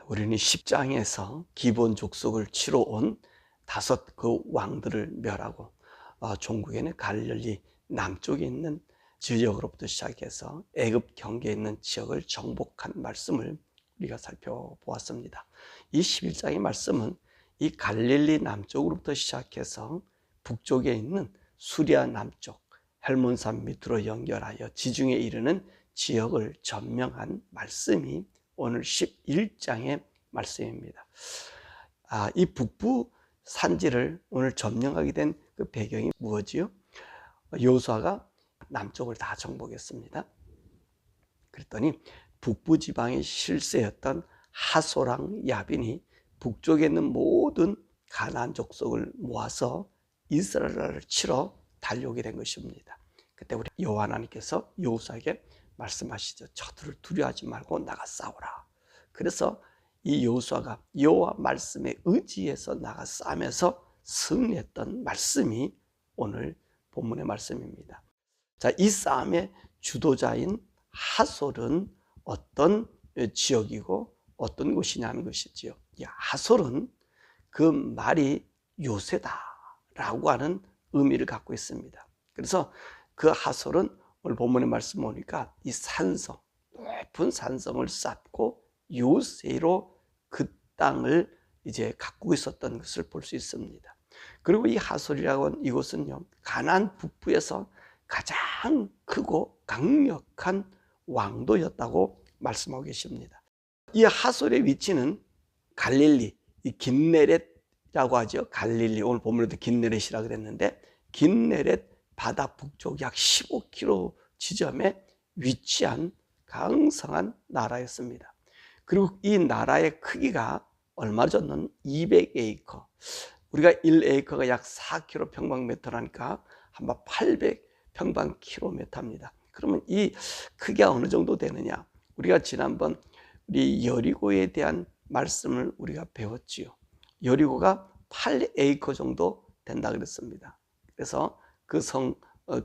우리는 10장에서 기본 족속을 치러 온 5 그 왕들을 멸하고 종국에는 갈릴리 남쪽에 있는 지역으로부터 시작해서 애굽 경계에 있는 지역을 정복한 말씀을 우리가 살펴보았습니다. 이 11장의 말씀은 이 갈릴리 남쪽으로부터 시작해서 북쪽에 있는 수리아 남쪽 헬몬산 밑으로 연결하여 지중해에 이르는 지역을 점령한 말씀이 오늘 11장의 말씀입니다. 이 북부 산지를 오늘 점령하게 된 그 배경이 무엇이요? 여호수아가 남쪽을 다 정복했습니다. 그랬더니 북부 지방의 실세였던 하소랑 야빈이 북쪽에 있는 모든 가나안 족속을 모아서 이스라엘을 치러 달려오게 된 것입니다. 그때 우리 여호와 하나님께서 여호수아에게 말씀하시죠. 저들을 두려워하지 말고 나가 싸우라. 그래서 이 여호수아가 여호와 말씀에 의지해서 나가 싸우면서 승리했던 말씀이 오늘 본문의 말씀입니다. 자, 이 싸움의 주도자인 하솔은 어떤 지역이고 어떤 곳이냐는 것이지요. 이 하솔은 그 말이 요새다라고 하는 의미를 갖고 있습니다. 그래서 그 하솔은 오늘 본문의 말씀 보니까 이 산성, 높은 산성을 쌓고 요새로 그 땅을 이제 갖고 있었던 것을 볼 수 있습니다. 그리고 이 하솔이라고 하는 이곳은요, 가나안 북부에서 가장 크고 강력한 왕도였다고 말씀하고 계십니다. 이 하솔의 위치는 갈릴리, 이 긴네렛이라고 하죠. 갈릴리, 오늘 본문에도 긴네렛이라고 그랬는데 긴네렛 바다 북쪽 약 15km 지점에 위치한 강성한 나라였습니다. 그리고 이 나라의 크기가 얼마 전는 200에이커, 우리가 1에이커가 약 4km 평방미터라니까 한번 800평방킬로미터입니다. 그러면 이 크기가 어느 정도 되느냐? 우리가 지난번 우리 여리고에 대한 말씀을 우리가 배웠지요. 여리고가 8에이커 정도 된다 그랬습니다. 그래서 그 성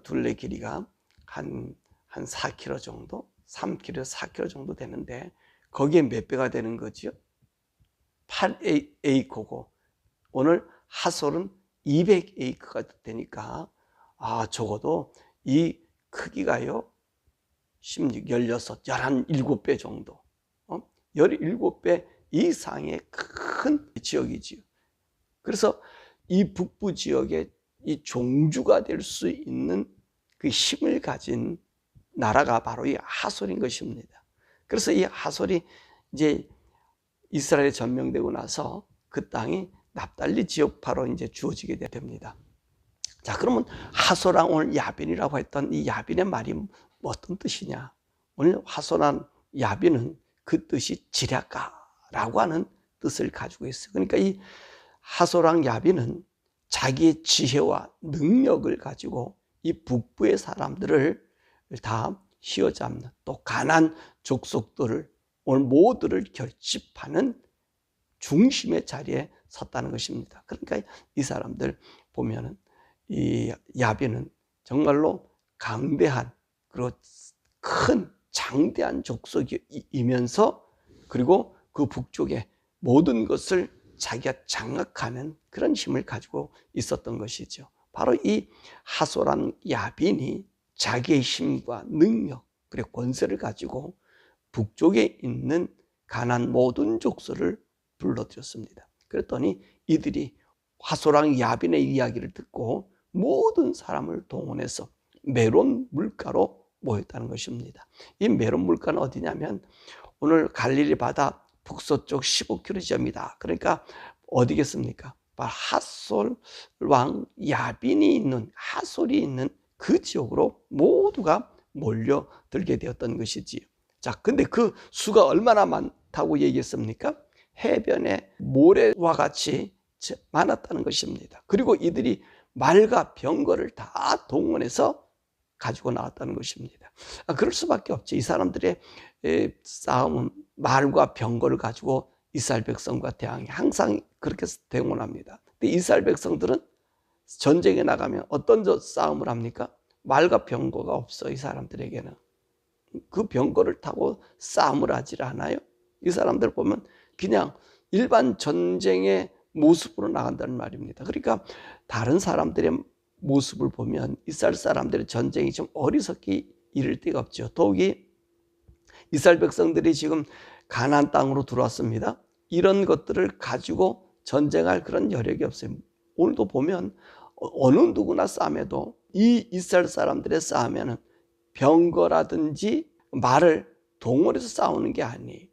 둘레 길이가 한 4km 정도, 3km, 4km 정도 되는데 거기에 몇 배가 되는 거지요? 8에이커고 오늘 하솔은 200에이커가 되니까 적어도 이 크기가요 16, 16, 17배 정도 17배 이상의 큰 지역이지요. 그래서 이 북부 지역에 이 종주가 될 수 있는 그 힘을 가진 나라가 바로 이 하솔인 것입니다. 그래서 이 하솔이 이제 이스라엘에 점령되고 나서 그 땅이 납달리 지역파로 이제 주어지게 됩니다. 자, 그러면 하솔랑 오늘 야빈이라고 했던 이 야빈의 말이 어떤 뜻이냐? 오늘 하솔랑 야빈은 그 뜻이 지략가라고 하는 뜻을 가지고 있어요. 그러니까 이 하솔랑 야빈은 자기의 지혜와 능력을 가지고 이 북부의 사람들을 다 휘어잡는, 또 가나안 족속들을 오늘 모두를 결집하는 중심의 자리에 섰다는 것입니다. 그러니까 이 사람들 보면은 이 야빈은 정말로 강대한 그리고 큰 장대한 족속이면서 그리고 그 북쪽에 모든 것을 자기가 장악하는 그런 힘을 가지고 있었던 것이죠. 바로 이 하솔한 야빈이 자기의 힘과 능력 그리고 권세를 가지고 북쪽에 있는 가나안 모든 족속을 불러들였습니다. 그랬더니 이들이 하솔랑 야빈의 이야기를 듣고 모든 사람을 동원해서 메론 물가로 모였다는 것입니다. 이 메론 물가는 어디냐면 오늘 갈릴리 바다 북서쪽 15km 지점이다. 그러니까 어디겠습니까? 바로 하솔 왕 야빈이 있는, 하솔이 있는 그 지역으로 모두가 몰려들게 되었던 것이지요. 자, 근데 그 수가 얼마나 많다고 얘기했습니까? 해변에 모래와 같이 많았다는 것입니다. 그리고 이들이 말과 병거를 다 동원해서 가지고 나왔다는 것입니다. 그럴 수밖에 없지. 이 사람들의 싸움은 말과 병거를 가지고 이스라엘 백성과 대항해 항상 그렇게 대응합니다. 근데 이스라엘 백성들은 전쟁에 나가면 어떤 싸움을 합니까? 말과 병거가 없어. 이 사람들에게는 그 병거를 타고 싸움을 하질 않아요. 이 사람들 보면 그냥 일반 전쟁의 모습으로 나간다는 말입니다. 그러니까 다른 사람들의 모습을 보면 이스라엘 사람들의 전쟁이 좀 어리석기 이를 데가 없죠. 더욱이 이스라엘 백성들이 지금 가나안 땅으로 들어왔습니다. 이런 것들을 가지고 전쟁할 그런 여력이 없어요. 오늘도 보면 어느 누구나 싸움에도 이 이스라엘 사람들의 싸움에는 병거라든지 말을 동원해서 싸우는 게 아니에요.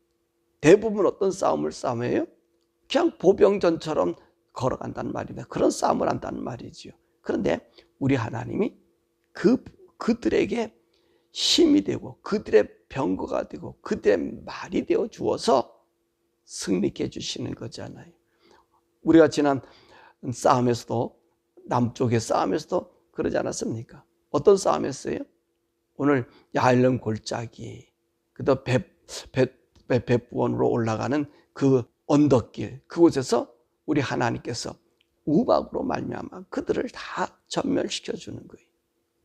대부분 어떤 싸움을 싸움해요? 그냥 보병전처럼 걸어간다는 말입니다. 그런 싸움을 한다는 말이지요. 그런데 우리 하나님이 그들에게 힘이 되고 그들의 병거가 되고 그들의 말이 되어 주어서 승리케 해주시는 거잖아요. 우리가 지난 싸움에서도 남쪽의 싸움에서도 그러지 않았습니까? 어떤 싸움이었어요? 오늘 야일론 골짜기, 그다음 벳부원으로 올라가는 그 언덕길, 그곳에서 우리 하나님께서 우박으로 말미암아 그들을 다 전멸시켜 주는 거예요.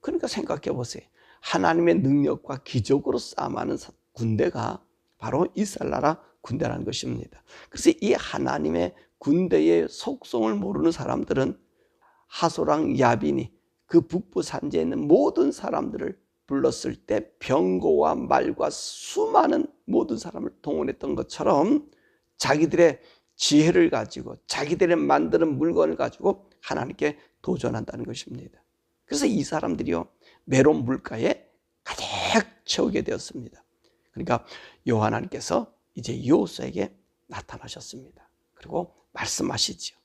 그러니까 생각해 보세요. 하나님의 능력과 기적으로 싸움하는 군대가 바로 이스라엘 나라 군대라는 것입니다. 그래서 이 하나님의 군대의 속성을 모르는 사람들은 하소랑 야빈이 그 북부 산지에 있는 모든 사람들을 불렀을 때 병거와 말과 수많은 모든 사람을 동원했던 것처럼 자기들의 지혜를 가지고 자기들의 만드는 물건을 가지고 하나님께 도전한다는 것입니다. 그래서 이 사람들이요 메론 물가에 가득 채우게 되었습니다. 그러니까 여호와께서 이제 여호수아에게 나타나셨습니다. 그리고 말씀하시죠.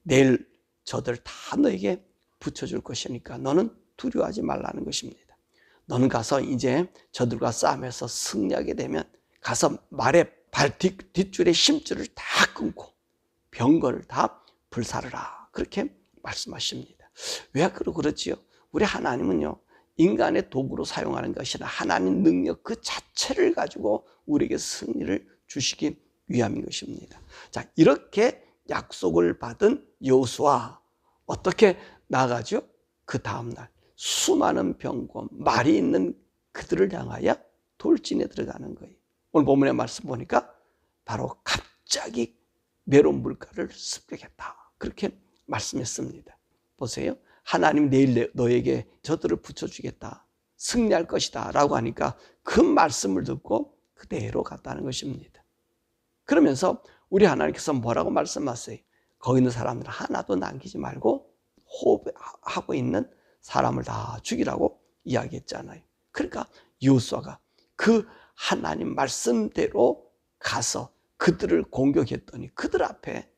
내일 저들 다 너에게 붙여줄 것이니까 너는 두려워하지 말라는 것입니다. 너는 가서 이제 저들과 싸움에서 승리하게 되면 가서 말의 뒷줄의 심줄을 다 끊고 병거를 다 불사르라. 그렇게 말씀하십니다. 왜 그러지요? 우리 하나님은요 인간의 도구로 사용하는 것이 아니라 하나님 능력 그 자체를 가지고 우리에게 승리를 주시기 위함인 것입니다. 자, 이렇게 약속을 받은 여호수아 어떻게 나가죠? 그 다음날 수많은 병거, 말이 있는 그들을 향하여 돌진에 들어가는 거예요. 오늘 본문의 말씀 보니까 바로 갑자기 메론 물가를 습격했다. 그렇게 말씀했습니다. 보세요. 하나님 내일 너에게 저들을 붙여주겠다. 승리할 것이다. 라고 하니까 그 말씀을 듣고 그대로 갔다는 것입니다. 그러면서 우리 하나님께서 뭐라고 말씀하세요? 거기 있는 사람들 하나도 남기지 말고 호흡하고 있는 사람을 다 죽이라고 이야기했잖아요. 그러니까 여호수아가 그 하나님 말씀대로 가서 그들을 공격했더니 그들 앞에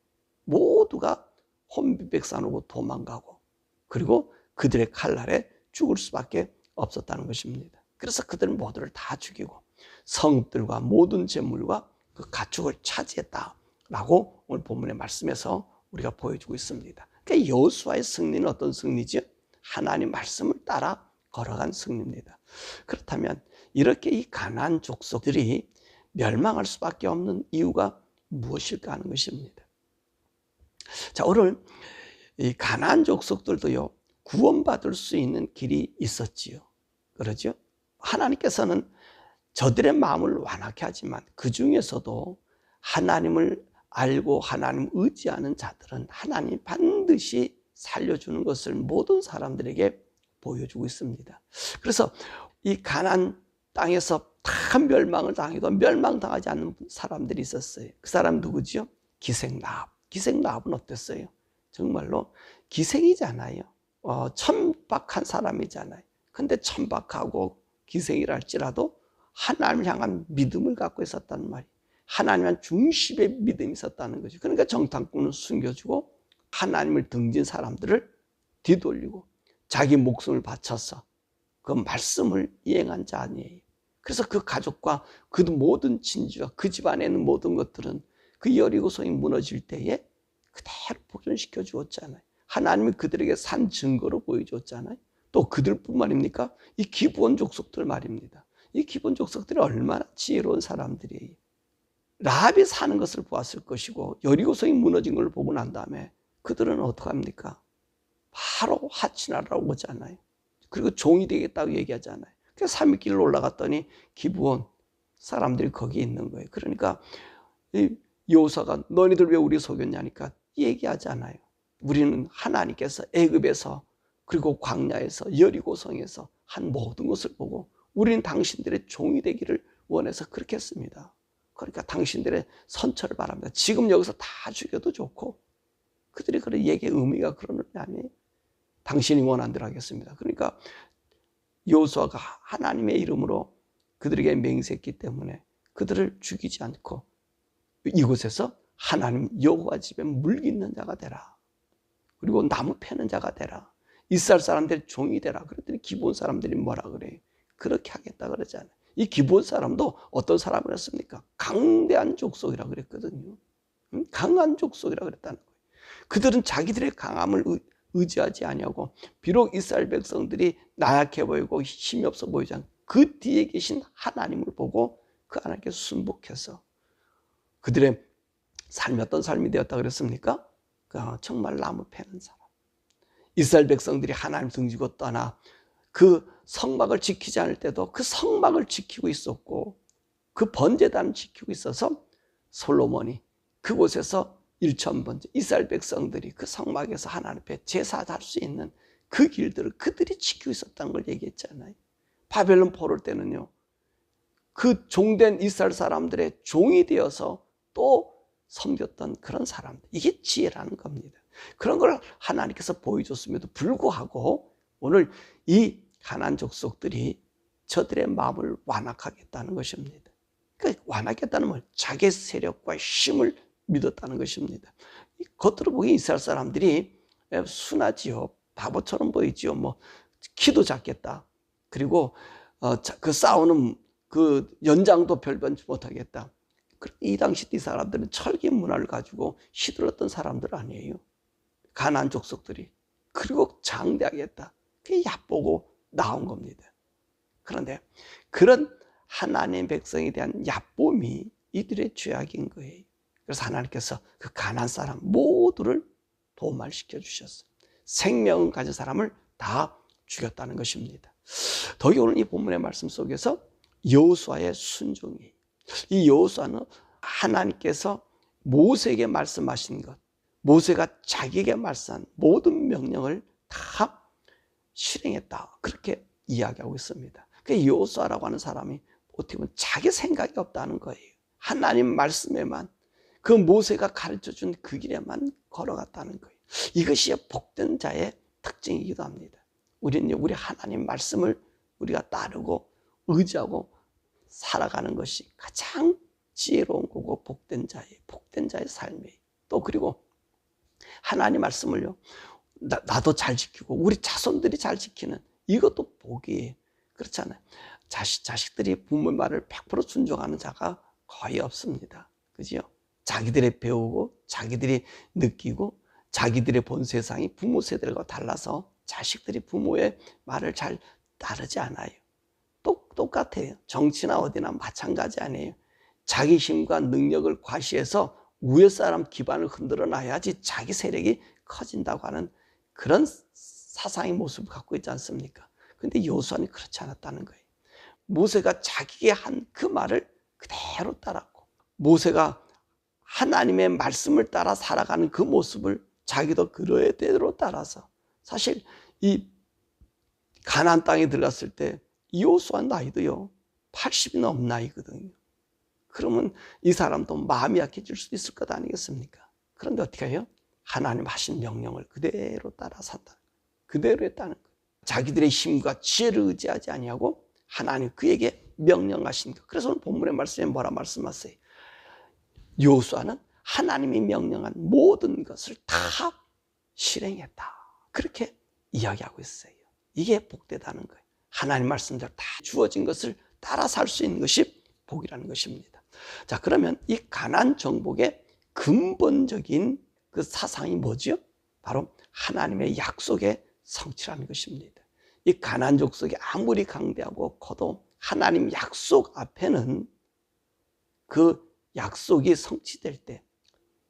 모두가 혼비백산으로 도망가고 그리고 그들의 칼날에 죽을 수밖에 없었다는 것입니다. 그래서 그들 모두를 다 죽이고 성읍들과 모든 재물과 그 가축을 차지했다라고 오늘 본문의 말씀에서 우리가 보여주고 있습니다. 그러니까 여호수아의 승리는 어떤 승리죠? 하나님 말씀을 따라 걸어간 승리입니다. 그렇다면 이렇게 이 가나안 족속들이 멸망할 수밖에 없는 이유가 무엇일까 하는 것입니다. 자, 오늘 이 가나안 족속들도요 구원받을 수 있는 길이 있었지요. 그러죠? 하나님께서는 저들의 마음을 완악해 하지만 그 중에서도 하나님을 알고 하나님 의지하는 자들은 하나님이 반드시 살려주는 것을 모든 사람들에게 보여주고 있습니다. 그래서 이 가나안 땅에서 다 멸망을 당해도 멸망당하지 않는 사람들이 있었어요. 그 사람 누구죠? 기생라합. 기생라합은 어땠어요? 정말로 기생이잖아요. 천박한 사람이잖아요. 근데 천박하고 기생이라 할지라도 하나님을 향한 믿음을 갖고 있었단 말이에요. 하나님한 중심의 믿음이 있었다는 거죠. 그러니까 정탐꾼을 숨겨주고 하나님을 등진 사람들을 뒤돌리고 자기 목숨을 바쳐서 그 말씀을 이행한 자 아니에요. 그래서 그 가족과 그 모든 진주와 그 집안에 있는 모든 것들은 그 여리고성이 무너질 때에 그대로 보존시켜 주었잖아요. 하나님이 그들에게 산 증거로 보여줬잖아요. 또 그들뿐만입니까? 이 기브온 족속들 말입니다. 이 기브온 족속들이 얼마나 지혜로운 사람들이에요. 라합이 사는 것을 보았을 것이고 여리고성이 무너진 걸 보고 난 다음에 그들은 어떡합니까? 바로 하친하라고 오잖아요. 그리고 종이 되겠다고 얘기하잖아요. 그래서 산미길로 올라갔더니 기브온 사람들이 거기 있는 거예요. 그러니까 이 여호수아가 너희들 왜 우리 속였냐니까 얘기하지 않아요. 우리는 하나님께서 애굽에서 그리고 광야에서 여리고성에서 한 모든 것을 보고 우리는 당신들의 종이 되기를 원해서 그렇게 했습니다. 그러니까 당신들의 선처를 바랍니다. 지금 여기서 다 죽여도 좋고 그들이 그런 얘기의 의미가 그런 게 아니에요. 당신이 원한 대로 하겠습니다. 그러니까 여호수아가 하나님의 이름으로 그들에게 맹세했기 때문에 그들을 죽이지 않고 이곳에서 하나님 여호와 집에 물 깃는 자가 되라. 그리고 나무 패는 자가 되라. 이스라엘 사람들의 종이 되라. 그랬더니 기브온 사람들이 뭐라 그래요? 그렇게 하겠다 그러잖아요. 이 기브온 사람도 어떤 사람이었습니까? 강대한 족속이라 그랬거든요. 강한 족속이라 그랬다는 거예요. 그들은 자기들의 강함을 의지하지 아니하고 비록 이스라엘 백성들이 나약해 보이고 힘이 없어 보이지 그 뒤에 계신 하나님을 보고 그 하나님께 순복해서 그들의 삶이 어떤 삶이 되었다 그랬습니까? 정말 나무 패는 사람. 이스라엘 백성들이 하나님 등지고 떠나 그 성막을 지키지 않을 때도 그 성막을 지키고 있었고 그 번제단을 지키고 있어서 솔로몬이 그곳에서 1000번째 이스라엘 백성들이 그 성막에서 하나님 앞에 제사할 수 있는 그 길들을 그들이 지키고 있었다는 걸 얘기했잖아요. 바벨론 포로일 때는요. 그 종된 이스라엘 사람들의 종이 되어서 또 섬겼던 그런 사람들. 이게 지혜라는 겁니다. 그런 걸 하나님께서 보여줬음에도 불구하고 오늘 이 가나안 족속들이 저들의 마음을 완악하겠다는 것입니다. 그러니까 완악했다는 건 자기 세력과 힘을 믿었다는 것입니다. 겉으로 보기 이스라엘 사람들이 순하지요. 바보처럼 보이지요. 뭐 키도 작겠다. 그리고 그 싸우는 그 연장도 별변치 못하겠다. 이 당시 이 사람들은 철기 문화를 가지고 시들었던 사람들 아니에요. 가나안 족속들이. 그리고 장대하겠다. 그게 얕보고 나온 겁니다. 그런데 그런 하나님 백성에 대한 얕봄이 이들의 죄악인 거예요. 그래서 하나님께서 그 가나안 사람 모두를 도말시켜 주셨어요. 생명을 가진 사람을 다 죽였다는 것입니다. 더욱이 오늘 이 본문의 말씀 속에서 여호수아의 순종이, 이 여호수아는 하나님께서 모세에게 말씀하신 것, 모세가 자기에게 말씀한 모든 명령을 다 실행했다. 그렇게 이야기하고 있습니다. 그 여호수아라고 하는 사람이 어떻게 보면 자기 생각이 없다는 거예요. 하나님 말씀에만 그 모세가 가르쳐준 그 길에만 걸어갔다는 거예요. 이것이 복된 자의 특징이기도 합니다. 우리는 우리 하나님 말씀을 우리가 따르고 의지하고 살아가는 것이 가장 지혜로운 거고 복된 자의 삶이에요. 또 그리고 하나님 말씀을요, 나도 잘 지키고 우리 자손들이 잘 지키는 이것도 복이에요. 그렇잖아요. 자식들이 부모 말을 100% 순종하는 자가 거의 없습니다. 그죠? 자기들이 배우고 자기들이 느끼고 자기들의 본 세상이 부모 세대들과 달라서 자식들이 부모의 말을 잘 따르지 않아요. 똑같아요. 정치나 어디나 마찬가지 아니에요. 자기 힘과 능력을 과시해서 위에 사람 기반을 흔들어 놔야지 자기 세력이 커진다고 하는 그런 사상의 모습을 갖고 있지 않습니까? 그런데 여호수아는 그렇지 않았다는 거예요. 모세가 자기에게 한 그 말을 그대로 따랐고 모세가 하나님의 말씀을 따라 살아가는 그 모습을 자기도 그대로 따라서 사실 이 가나안 땅에 들어갔을 때 여호수아 나이도요 80이 넘은 나이거든요. 그러면 이 사람도 마음이 약해질 수도 있을 것 아니겠습니까? 그런데 어떻게 해요? 하나님 하신 명령을 그대로 따라 산다. 그대로 했다는 거예요. 자기들의 힘과 지혜를 의지하지 아니하고 하나님 그에게 명령하신 것. 그래서 오늘 본문의 말씀에 뭐라 말씀하세요? 여호수아는 하나님이 명령한 모든 것을 다 실행했다. 그렇게 이야기하고 있어요. 이게 복되다는 거예요. 하나님 말씀대로 다 주어진 것을 따라 살 수 있는 것이 복이라는 것입니다. 자, 그러면 이 가나안 정복의 근본적인 그 사상이 뭐죠? 바로 하나님의 약속의 성취라는 것입니다. 이 가나안 족속이 아무리 강대하고 커도 하나님 약속 앞에는 그 약속이 성취될 때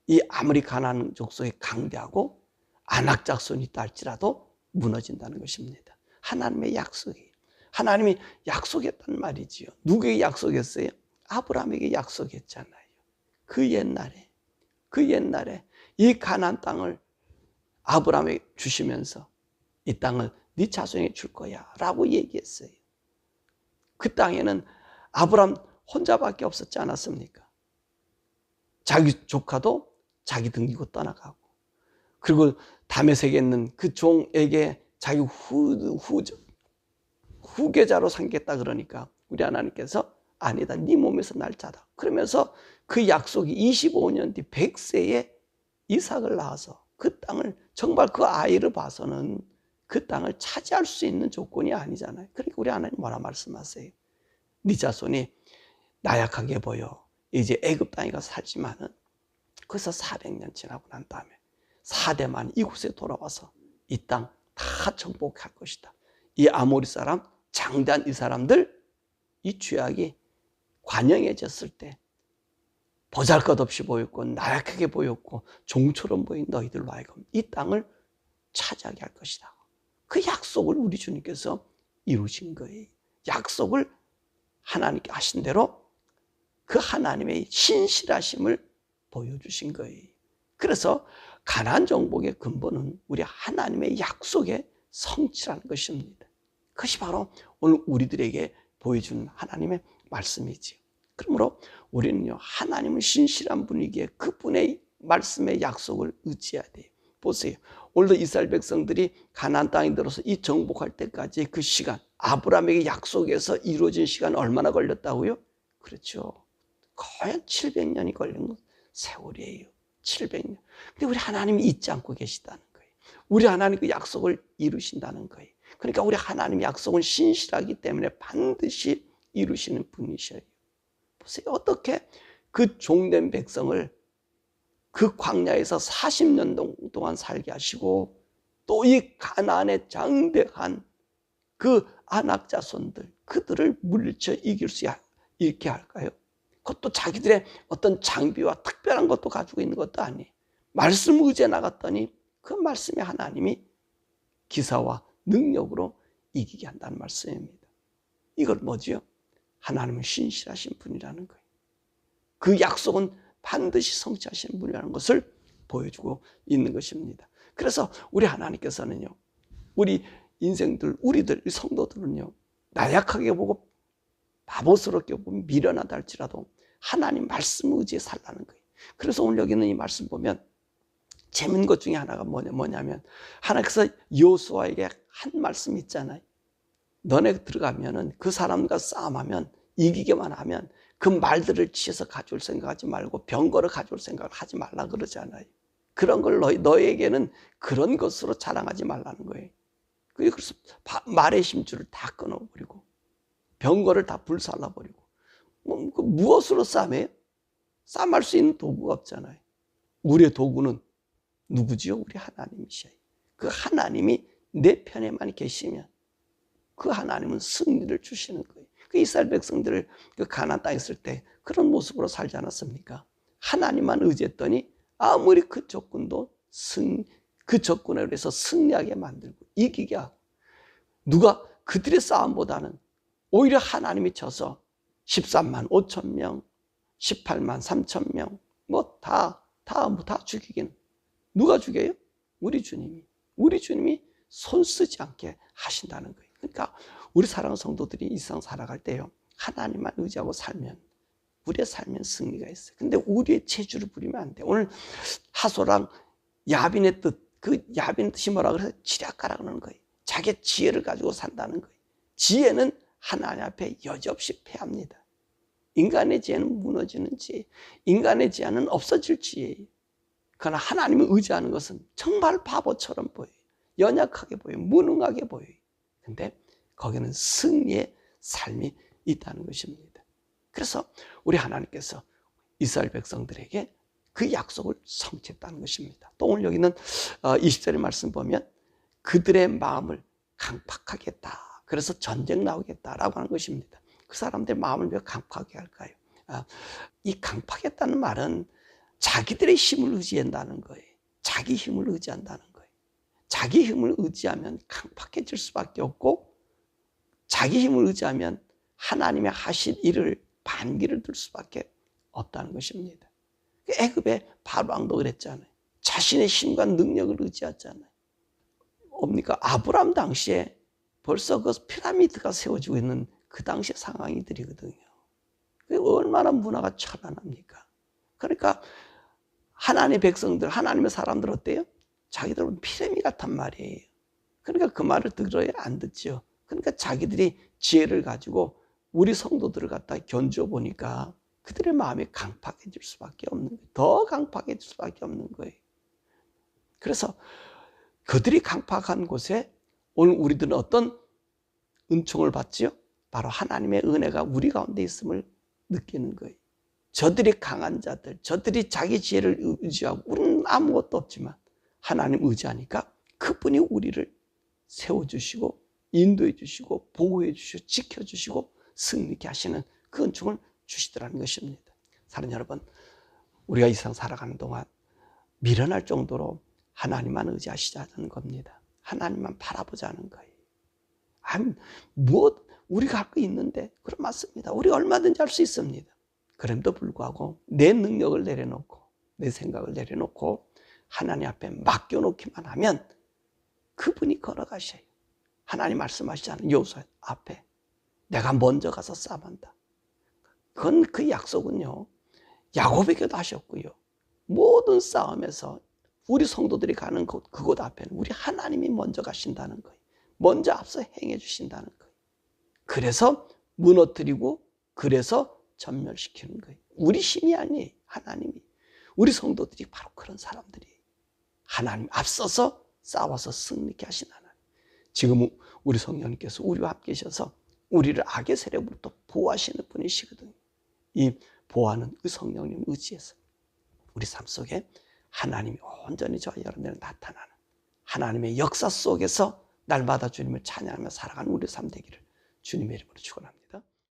이 아무리 가나안 족속이 강대하고 안악작손이 있다 할지라도 무너진다는 것입니다. 하나님의 약속이. 하나님이 약속했단 말이지요. 누구에게 약속했어요? 아브라함에게 약속했잖아요. 그 옛날에 이 가나안 땅을 아브라함에게 주시면서 이 땅을 네 자손에게 줄 거야 라고 얘기했어요. 그 땅에는 아브라함 혼자밖에 없었지 않았습니까? 자기 조카도 자기 등지고 떠나가고, 그리고 다메섹에 있는 그 종에게 자기 후계자로 삼겠다 그러니까 우리 하나님께서 아니다, 네 몸에서 날 자다 그러면서 그 약속이 25년 뒤 100세에 이삭을 낳아서 그 땅을, 정말 그 아이를 봐서는 그 땅을 차지할 수 있는 조건이 아니잖아요. 그러니까 우리 하나님 뭐라 말씀하세요? 네 자손이 나약하게 보여 이제 애굽 땅에 가서 살지만은 거기서 400년 지나고 난 다음에 4대만 이곳에 돌아와서 이 땅 다 정복할 것이다. 이 아모리 사람, 장대한 이 사람들, 이 죄악이 관영해졌을 때 보잘것없이 보였고 나약하게 보였고 종처럼 보인 너희들로 하여금 이 땅을 차지하게 할 것이다. 그 약속을 우리 주님께서 이루신 거예요. 약속을 하나님께 하신 대로 그 하나님의 신실하심을 보여주신 거예요. 그래서 가나안 정복의 근본은 우리 하나님의 약속의 성취라는 것입니다. 그것이 바로 오늘 우리들에게 보여주는 하나님의 말씀이지요. 그러므로 우리는요, 하나님은 신실한 분이기에 그분의 말씀의 약속을 의지해야 돼요. 보세요. 오늘도 이스라엘 백성들이 가나안 땅에 들어서 이 정복할 때까지 그 시간, 아브라함에게 약속해서 이루어진 시간 얼마나 걸렸다고요? 그렇죠. 거의 700년이 걸린 세월이에요. 700년. 근데 우리 하나님이 잊지 않고 계시다는 거예요. 우리 하나님 그 약속을 이루신다는 거예요. 그러니까 우리 하나님 약속은 신실하기 때문에 반드시 이루시는 분이셔요. 보세요. 어떻게 그 종된 백성을 그 광야에서 40년 동안 살게 하시고 또 이 가나안의 장대한 그 아낙 자손들, 그들을 물리쳐 이길 수 있게 할까요? 그것도 자기들의 어떤 장비와 특별한 것도 가지고 있는 것도 아니에요. 말씀 의지해 나갔더니 그 말씀이 하나님이 기사와 능력으로 이기게 한다는 말씀입니다. 이걸 뭐지요? 하나님은 신실하신 분이라는 거예요. 그 약속은 반드시 성취하시는 분이라는 것을 보여주고 있는 것입니다. 그래서 우리 하나님께서는요, 우리 인생들, 우리들, 성도들은요, 나약하게 보고 바보스럽게 보고 미련하다 할지라도 하나님 말씀 의지에 살라는 거예요. 그래서 오늘 여기 있는 이 말씀 보면 재밌는 것 중에 하나가 뭐냐면 하나님께서 여호수아에게 한 말씀 있잖아요. 너네 들어가면은 그 사람과 싸움하면 이기게만 하면 그 말들을 취해서 가져올 생각하지 말고 병거를 가져올 생각을 하지 말라 그러잖아요. 그런 걸 너에게는 그런 것으로 자랑하지 말라는 거예요. 그래서 말의 힘줄을 다 끊어버리고 병거를 다 불살라버리고 무엇으로 싸매요? 싸움할 수 있는 도구가 없잖아요. 우리의 도구는 누구지요? 우리 하나님이셔요. 그 하나님이 내 편에만 계시면 그 하나님은 승리를 주시는 거예요. 그 이스라엘 백성들을 그 가나안 땅에 있을 때 그런 모습으로 살지 않았습니까? 하나님만 의지했더니 아무리 그 조건도 그 조건에 의해서 승리하게 만들고 이기게 하고, 누가 그들의 싸움보다는 오히려 하나님이 져서 13만 5천 명, 18만 3천 명, 다 죽이기는 누가 죽여요? 우리 주님이 손 쓰지 않게 하신다는 거예요. 그러니까 우리 사랑하는 성도들이 이 세상 살아갈 때요, 하나님만 의지하고 살면 우리의 삶엔 승리가 있어요. 근데 우리의 재주를 부리면 안 돼. 오늘 하소랑 야빈의 뜻, 그 야빈의 뜻이 뭐라고 그래서 지략가라 그러는 거예요. 자기의 지혜를 가지고 산다는 거예요. 지혜는 하나님 앞에 여지없이 패합니다. 인간의 지혜는 무너지는 지혜, 인간의 지혜는 없어질 지혜예요. 그러나 하나님을 의지하는 것은 정말 바보처럼 보여요. 연약하게 보여요. 무능하게 보여요. 근데 거기는 승리의 삶이 있다는 것입니다. 그래서 우리 하나님께서 이스라엘 백성들에게 그 약속을 성취했다는 것입니다. 또 오늘 여기는 20절의 말씀 보면 그들의 마음을 강팍하게 했다. 그래서 전쟁 나오겠다라고 하는 것입니다. 그 사람들의 마음을 왜 강팍하게 할까요? 이 강팍했다는 말은 자기들의 힘을 의지한다는 거예요. 자기 힘을 의지한다는 거예요. 자기 힘을 의지하면 강팍해질 수밖에 없고, 자기 힘을 의지하면 하나님의 하실 일을 반기를 들 수밖에 없다는 것입니다. 애굽의 바로왕도 그랬잖아요. 자신의 힘과 능력을 의지하잖아요. 뭡니까? 아브라함 당시에 벌써 그 피라미드가 세워지고 있는 그 당시의 상황이들이거든요. 얼마나 문화가 찬란합니까? 그러니까 하나님의 백성들, 하나님의 사람들 어때요? 자기들은 피라미드 같단 말이에요. 그러니까 그 말을 들어야 안 듣죠. 그러니까 자기들이 지혜를 가지고 우리 성도들을 갖다 견주어 보니까 그들의 마음이 강팍해질 수밖에 없는 거예요. 더 강팍해질 수밖에 없는 거예요. 그래서 그들이 강팍한 곳에 오늘 우리들은 어떤 은총을 받지요? 바로 하나님의 은혜가 우리 가운데 있음을 느끼는 거예요. 저들이 강한 자들, 저들이 자기 지혜를 의지하고 우리는 아무것도 없지만 하나님 의지하니까 그분이 우리를 세워주시고 인도해 주시고 보호해 주시고 지켜주시고 승리케 하시는 그 은총을 주시더라는 것입니다. 사랑하는 여러분, 우리가 이 세상 살아가는 동안 미련할 정도로 하나님만 의지하시자는 겁니다. 하나님만 바라보자는 거예요. 우리가 할 거 있는데, 그럼 맞습니다. 우리가 얼마든지 할 수 있습니다. 그럼에도 불구하고 내 능력을 내려놓고 내 생각을 내려놓고 하나님 앞에 맡겨놓기만 하면 그분이 걸어가셔요. 하나님 말씀하시잖아요. 여호수아 앞에 내가 먼저 가서 싸움한다. 그 약속은요, 야곱에게도 하셨고요. 모든 싸움에서 우리 성도들이 가는 그곳 앞에는 우리 하나님이 먼저 가신다는 거예요. 먼저 앞서 행해 주신다는 거예요. 그래서 무너뜨리고 그래서 전멸시키는 거예요. 우리 힘이 아니에요. 하나님이. 우리 성도들이 바로 그런 사람들이에요. 하나님 앞서서 싸워서 승리케 하신 하나님. 지금 우리 성령님께서 우리와 함께 계셔서 우리를 악의 세력으로부터 보호하시는 분이시거든요. 이 보호하는 그 성령님 의지에서 우리 삶 속에 하나님이 온전히 저와 여러분들은 나타나는 하나님의 역사 속에서 날마다 주님을 찬양하며 살아가는 우리 삶 되기를 주님의 이름으로 축원합니다.